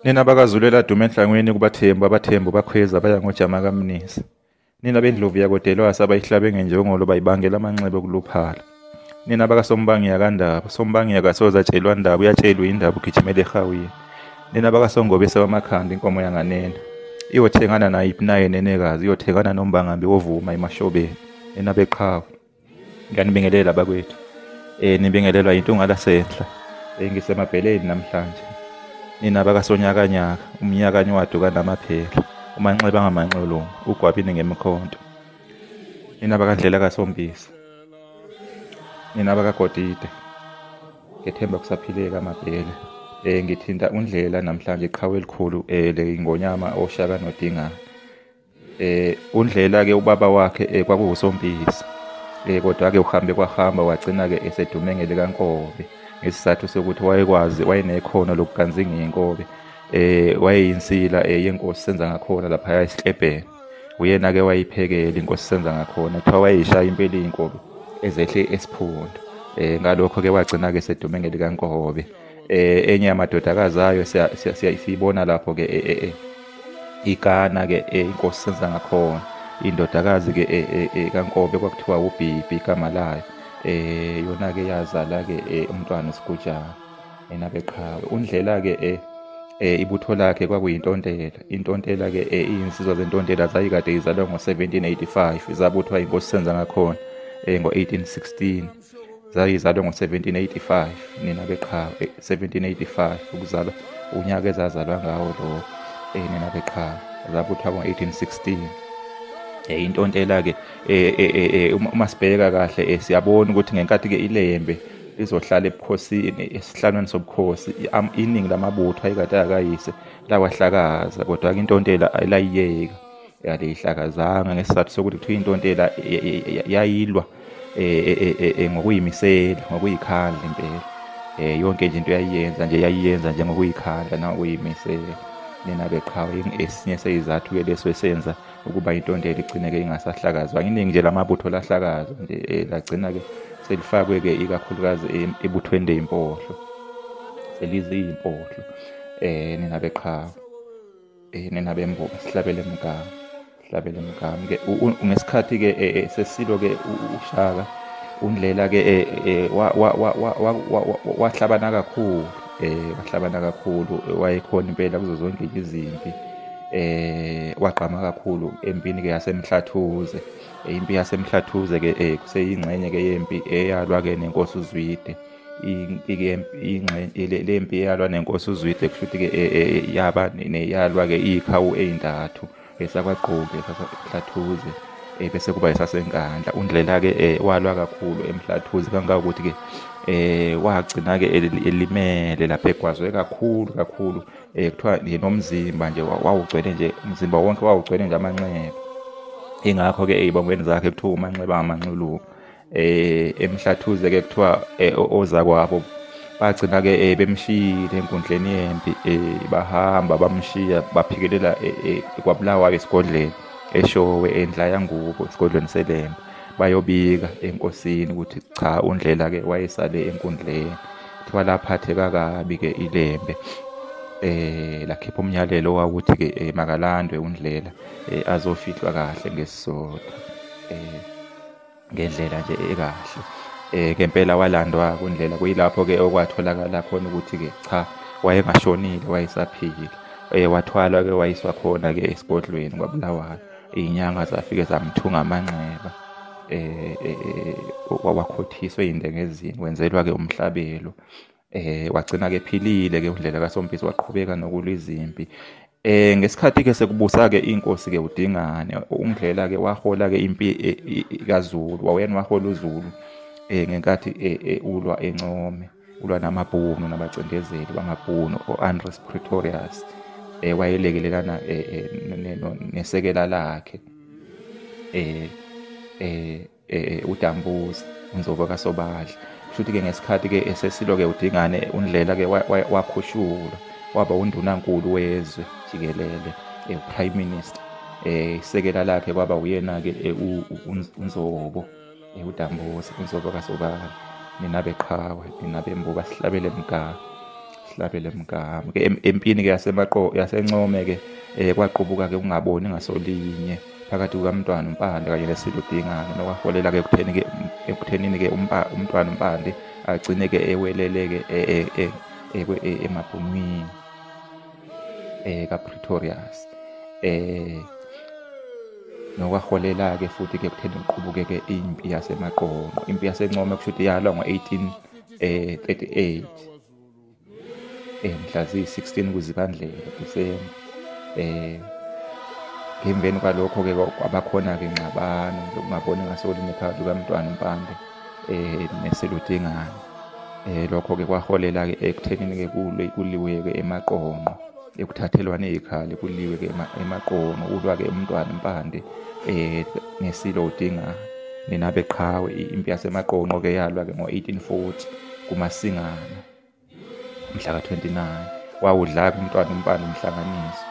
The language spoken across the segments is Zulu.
Nina bakaZulu dume enhlangwini kubathembu abathembu bakhweza baya ngojama kaMnisi. Nina bendlovu yakodelwasa abayihlabe ngenjongolo bayibangela amanxeba okuluphala. Nina bakaSombangi yakandaba, Sombangi yakasoza tshelwa ndaba uyatshelwa indaba ugijimela eHawini. Nina bakasongobese wamakhanda inkomo yanganena. Iyothengana nayiphi naye nenekazi, iyothengana nombangambi wovuma emashobeni. Nina beqhawe. Ngiyanibingelela bakwethu. Nibingelelwa iNtungwa lasenhla. Ngisemabheleni namhlanje. Nina bakasonyakanyaka, umnyakanyawadu kanamaphela, umanxeba ngamanxulungu, ugwabini ngemkhonto. Nina bakaNdlela kaSompisi. Nina bakaGodide. Ngethemba kusaphileka amabhele. Ngithinta uNdlela namhlanje iqhawe elikhulu le ngonyama oshaka nodingana. uNdlela ke ubaba wakhe kwakuwuSompisi. Kodwa ke uhambe kwahamba wagcina ke esedume ngelikaNkobe ngesizathu sokuthi wayenekhono lokuganza ngeenkobe. Wayeyinsila yenkosi senza ngakhona lapha esiklebheni. Uyena ke wayiphekela inkosi senza ngakhona kuthiwa wayishaya impela inkobe ezehle esiphundo. Ngalokho ke wagcina ke sedume ngelikaNkobe. Enye yamadodakazi ayo siyibona lapho ke igana ke inkosi senza ngakhona. Indodakazi ke kaNkobe kwakuthiwa uBhibhi igama layo. Yona ke yazala ke umntwana uSigujana enabeqhawe. uNdlela ke ibutho lakhe kwakuyintontela. Intontela ke iyinsizwa zentontela zayikade izalwa ngo1785 zabuthwa inkosi senza ngakhona ngo1816. Zayizalwa ngo1785 nina beqhawe 1785 ukuzalwa unyaka ezazalwa ngawo lo nina beqhawe zabuthwa ngo1816. Intontela ke uma sibheka kahle siyabona ukuthi ngenkathi ke ilembe lizohlala ebukhosini esihlalweni sobukhosi iningi lamabutho ayikade akayise lawahlakaza, kodwa ke intontela alayiyeka yalihlakazanga ngesizathu sokuthi kuthiwa intontela yayilwa ngokuyimisela ngokuyikhandla impela. Yonke nje into yayiyenza nje ngokuyikhandla nangokuyimisela. Nina beqhawe esinye seyizathu ke leso esenza ukuba intontela igcine ke ingasahlakazwa. Iningi nje lamabutho lahlakazwa nje lagcina ke selifakwe ke ikakhulukazi ebuthweni lezimpohlo seliziimpohlo. Nina beqhawe nina bemboka sihlabele emgama ke ngesikhathi ke sesilo ke uShaka uNdlela ke wahlabana kakhulu. Wahlabana kakhulu, wayekhona impela kuzo zonke izimpi. Wagqama kakhulu empini ke yaseMhlathuze. Impi yaseMhlathuze ke kuseyingxenye ke yempi eyalwa ke nenkosi uZwide. Impi ke lempi eyalwa nenkosi uZwide kushuthi ke yaba neyalwa ke ikhawu ezintathu esakwaqoke esaseMhlathuze. Bese kuba esasenkandla. uNdlela ke walwa kakhulu eMhlathuze kangakuthi ke wagcina ke elimele lapha egwazwe kakhulu kuthiwa nje nomzimba nje wawugcwele nje umzimba wonke wawugcwele nje amanxeba. Ingakho ke ezibongweni zakhe kuthiwa umanxeba ngamanxulungu. eMhlathuze ke kuthiwa ozakwabo bagcina ke bemshiyile enkundleni yempi. Bahamba bamshiya baphikelela kwaBulawayo esigodlweni eShowe endla yangubo esigodlweni seLembe. Bayobika enkosini ukuthi cha uNdlela ke wayesale enkundleni. Kuthiwa laphatheka kabi ke iLembe. Lakhipha umyalelo wawuthi ke makalandwe uNdlela azofihlwa kahle ngesizotha ngendlela nje ekahle. Ngempela walandwa uNdlela kuyilapho ke okwatholakala khona ukuthi ke cha wayengashonile wayesaphila. Wathwalwa ke wayiswa khona ke esigodlweni kwaBulawayo. Izinyanga zafike zamthunga amanxeba. Wakhothiswa indengezini wenzelwa ke umhlabelo. Wagcina ke ephilile ke uNdlela kaSompisi waqhubeka nokulwa izimpi. Ngesikhathi ke sekubusa ke inkosi ke uDingane uNdlela ke wahola ke impi kaZulu. Wayena wahola uZulu ngenkathi ulwa eNcome, ulwa namabhunu nabacindezeli bamabhunu Andries Pretorius. Wayelekelelana nesekela lakhe uDambuza uNzobo kaSobadla. Kushuthi ke ngesikhathi ke esesilo ke uDingane uNdlela ke wakhushulwa waba undunankulu wezwe jikelele prime minister. Isekela lakhe kwaba uyena ke uNzobo uDambuza uNzobo kaSobadla. Nina beqhawe nina bembuka sihlabele emgama sihlabele mgama ke empini ke yaseNcome ke kwaqubuka ke ungaboni ngasolinye phakathi kukaMntwana uMpande kanye nesiludingane nokwaholela ke ekuthenini ke uMntwana uMpande agcine ke ewelele ke emabhunwini kaPretorius nokwaholela ke futhi ke kutheni uqubuke ke impi yaseMaqonqo. Impi yaseNcome kusho ukuthi yalwa ngo-1838 mhla ziyi-16 kuZibandlela Disemba. Ngemveni kwalokho-ke kwabakhona-ke ingxabano zokungaboni ngasolinye phakathi kukaMntwana uMpande neseludingane. Lokho-ke kwaholela-ke ekuthenini-ke kuliwe-ke eMaqonqo, ekuthathelwane izikhali kuliwe-ke eMaqonqo, ulwa-ke uMntwana uMpande nesiludingane nenabeqhawe. Impi yaseMaqonqo-ke yalwa-ke ngo-1840 kuMasingana mhla ka-29. Wawudlaka uMntwana uMpande umhlanganiso,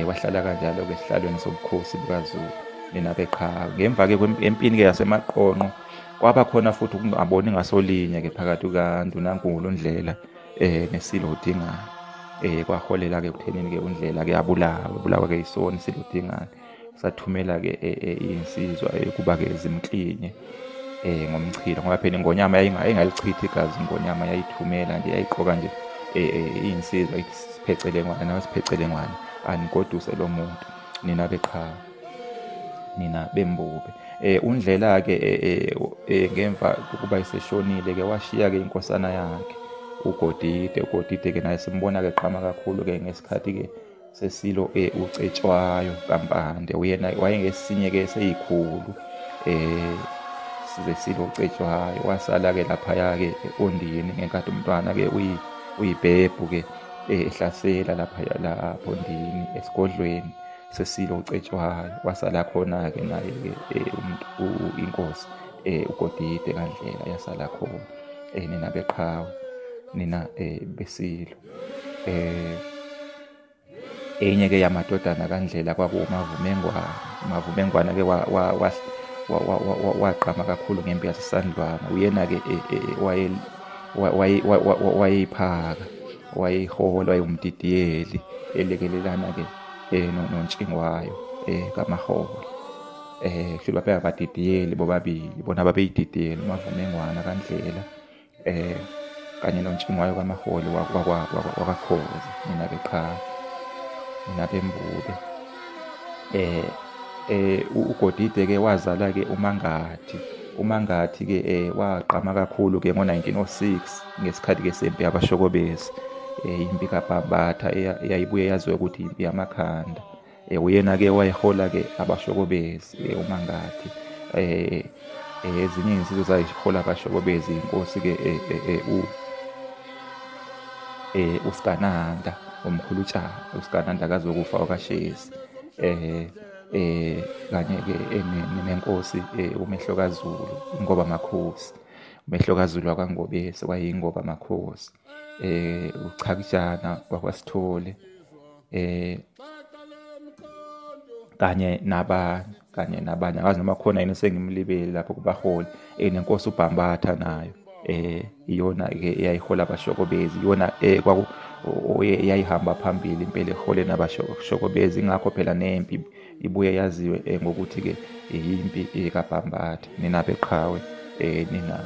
wahlala kanjalo-ke esihlalweni sobukhosi bukaZulu nenabeqhawe. Ngemva-ke empini-ke yaseMaqonqo kwaba khona futhi ukungaboni ngasolinye-ke phakathi kukaNdunankulu uNdlela nesiludingane. Kwaholela-ke ekuthenini-ke uNdlela-ke abulawa-ke yisona isiludingane, sathumela-ke iy'nsizwa kuba-ke zimklinye ngomchilo, ngoba phela iNgonyama yayingalichitha igazi. iNgonyama yayithumela nje, yayiqoka nje iy'nsizwa isiphecelengwane nasiphecelengwane anigoduse lo muntu nina beqhawe nina bembube. uNdlela-ke ngemva kokuba eseshonile-ke washiya-ke inkosana yakhe uGodide-ke naye simbona-ke qhama kakhulu-ke ngesikhathi-ke sesilo uCetshwayo kaMpande. Uyena wayengesinye-ke seyikhulu zesilo uCetshwayo. Wasala-ke laphaya-ke Ondini ngenkathi umntwana-ke uyibhebhu-ke ehlasela lapho Ondini esigodlweni sesilo uCetshwayo. Wasala khona-ke naye-ke inkosi uGodide kaNdlela yasala khona nina beqhawe nina besilo. Enye-ke yamadodana kaNdlela kwakuwuMavumengwana. uMavumengwana-ke waqhama kakhulu ngempi yaseSandlwana. Uyena-ke wayeyiphaka, wayeyihola, wayewumdidiyeli elekelelana-ke noNtshingwayo kaMaholo. Kusho babedidiyeli bobabili, bona babeyididiyeli uMavumengwana kaNdlela kanye noNtshingwayo kaMaholo wakwaKhoza nina beqhawe nina bembube. uGodide-ke wazala-ke uMangathi-ke waqhama kakhulu-ke ngo-1906 ngesikhathi-ke sempi yabashokobezi, impi kaBhambatha eyayibuye yaziwe ukuthi impi yamakhanda. Uyena-ke wayehola-ke abashokobezi uMangathi. Ezinye izinsizwa zayihola abashokobezi inkosi-ke uSigananda umkhulutshana, uSigananda kaZokufa wakwaShezi, kanye-ke nenkosi uMehlokaZulu, ingoba makhosi. uMehlokaZulu wakwaNgobese wayeyingoba makhosi. uChakijana wakwaSithole kanye nabanye angazi noma khona yini sengimlibele lapho kubaholi. Nenkosi uBhambatha nayo iyona-ke eyayihola abashokobezi, iyona yayihamba phambili impela ehole nabashokobezi. Ingakho phela nempi ibuye yaziwe ngokuthi-ke impi kaBhambatha. nina beqhawe nina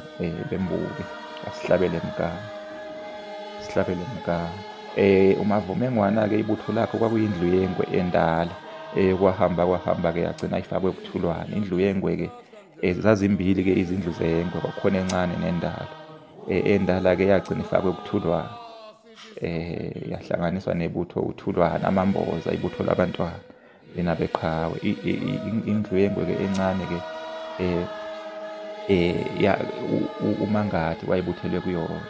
bembuke, asihlabele mgama, sihlabele mgama. uMavumengwana-ke ibutho lakho kwakuyindlu yengwe endala. Kwahamba-ke yagcina ifakwe kuThulwane. Indlu yengwe-ke zazimbili-ke izindlu zengwe, kwakukhona encane nendala. Endala-ke yagcina ifakwe kuThulwane, yahlanganiswa nebutho uThulwane, amamboza, ibutho labantwana nina beqhawe. Indlu yengwe-ke encane-ke uMangathi wayebuthelwe kuyona,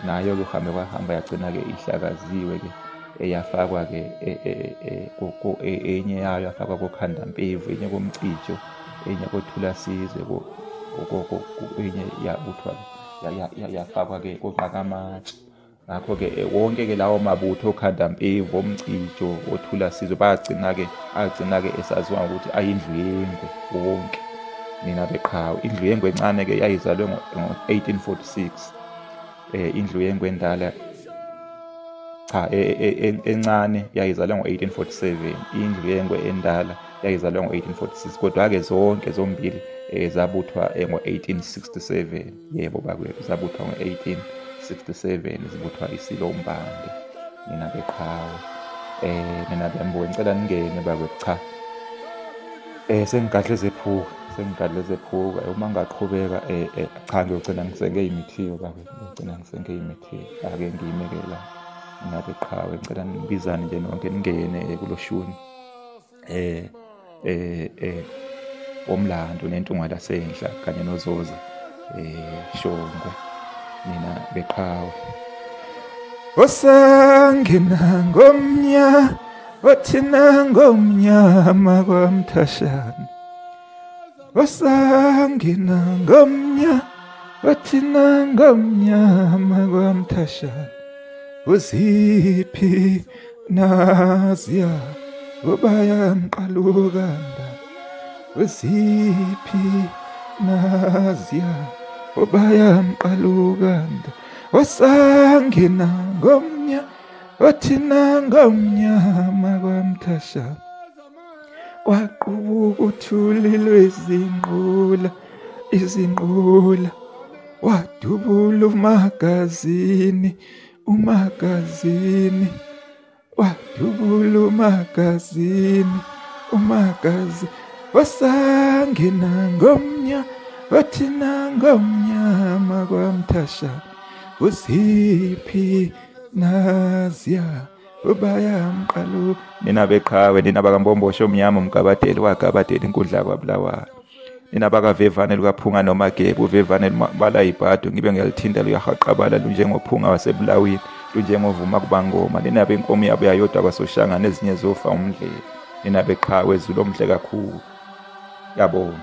nayo-ke kwahamba yagcina-ke ihlakaziwe-ke yafakwa-ke enye yayo yafakwa koKhandampevu, enye koMcijo, enye koThulasizwe, enye yabuthwa yafakwa-ke koNqakamatshe. Ngakho-ke wonke-ke lawo mabutho oKhandampevu, oMcijo, oThulasizwe agcina-ke esaziwa ngokuthi ayindlu yengwe wonke nina beqhawe. Indlu yengwe encane-ke yayizalwe ngo-1846. Indlu yengwe endala cha encane yayizalwa ngo-1847, indlu yengwe endala yayizalwa ngo-1846, kodwa-ke zonke zombili zabuthwa ngo-1867. Yebo bakwethu, zabuthwa ngo-1867, zibuthwa iSilombande. Nina beqhawe nina bembo, ngicela ningene bakwethu. Cha sengigadle zephuka uma ngaqhubeka cha ngiyogcina ngisenge imithiyo bakwethu, ake ngiyimekela. Nina beqhawe ngicela nibizane nje nonke ningene kuloshuni Umlando neNtungwa lasenhla kanye noZoza Shongwe. Nina beqhawe osangena ngomnya othina ngomnyama kwaMthashana, osangena ngomnya othina ngomnyama kwaMthashana, uziphi naziya ubaya mqalukanda, uziphi naziya ubaya mqalukanda, osangena ngomnya othina ngomnyama kwaMthashana, kwaqubuka uthuli lwezinqula izinqula, wadubula umagazini wadubula umagazini wasangena ngomnya othina ngomnyama kwaMthashana, uziphi naziya ubaya mqalu. Nina beqhawe, nina bakambombosho omnyama umgabadeli wagabadela inkundla kwaBulawayo, nina bakavevane lukaphunga noMageba, uvevane bala ibhadu ngibe ngiyalithinda luyahaqabala lunjengophunga wasebulawini lunjengovuma kubangoma, nina benkomo yabo yayodwa kwaSoshangane ezinye zofa uMndlela. Nina beqhawe ezulu omhle kakhulu. Yabona.